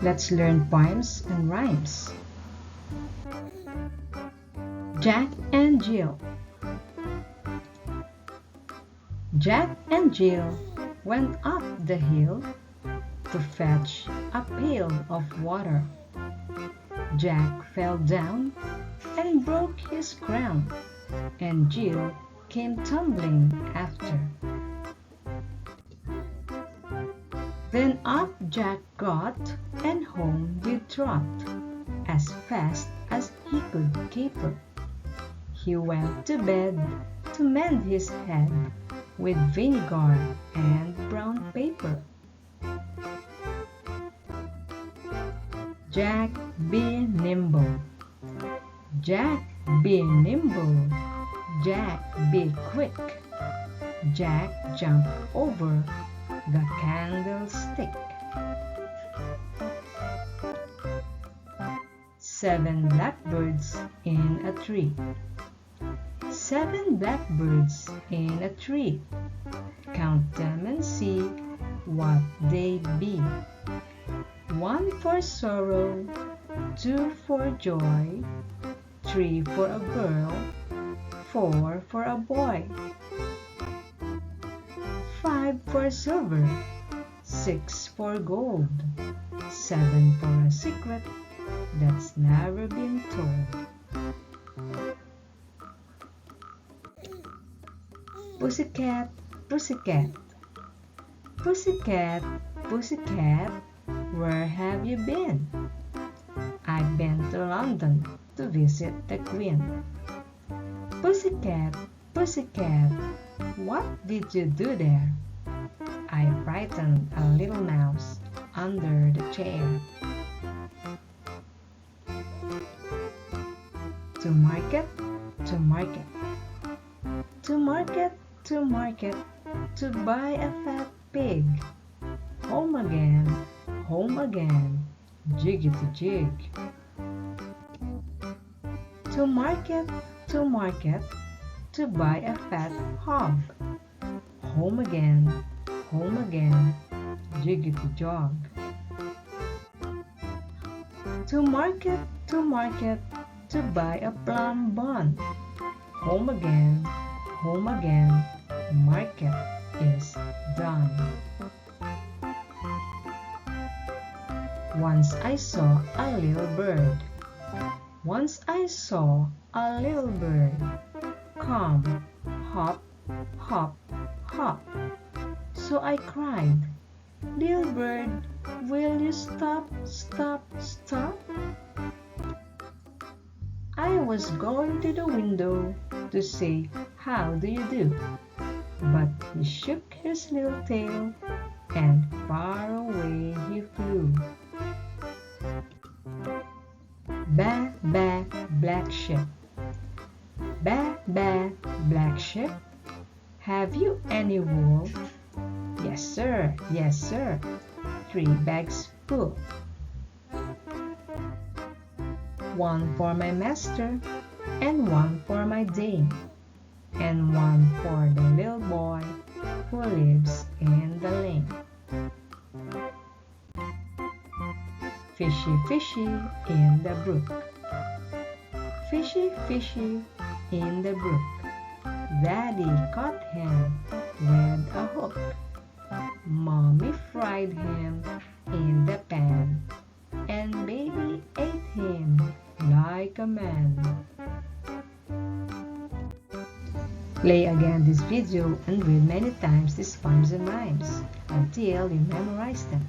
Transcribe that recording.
Let's learn poems and rhymes. Jack and Jill. Jack and Jill went up the hill to fetch a pail of water. Jack fell down and broke his crown, and Jill came tumbling after. Then up Jack got, and home did trot, as fast as he could caper. He went to bed to mend his head with vinegar and brown paper. Jack be nimble. Jack be nimble. Jack be quick. Jack jumped over the candlestick. 7 blackbirds in a tree. 7 blackbirds in a tree. Count them and see what they be. 1 for sorrow, 2 for joy, 3 for a girl, 4 for a boy. 5 for silver, 6 for gold, 7 for a secret that's never been told. Pussycat, pussycat, pussycat, pussycat, where have you been? I've been to London to visit the Queen. Pussycat, pussycat, what did you do there? I frightened a little mouse under the chair. To market, to market, to market, to market, to buy a fat pig. Home again, jiggy to jig. To market, to buy a fat hog. Home again, jiggy to jog. To market, to buy a plum bun. Home again, market is done. Once I saw a little bird. Once I saw a little bird. Come, hop, hop, hop. So I cried, little bird, will you stop, stop, stop? I was going to the window to say, how do you do? But he shook his little tail, and far away he flew. Ba, ba, black sheep. Ba, ba, black sheep. Have you any wool? Yes, sir, 3 bags full. 1 for my master, and 1 for my dame, and 1 for the little boy who lives in the lane. Fishy, fishy in the brook. Fishy, fishy in the brook. Daddy caught him with a hook. Mommy fried him in the pan, and baby ate him like a man. Play again this video and read many times these poems and rhymes until you memorize them.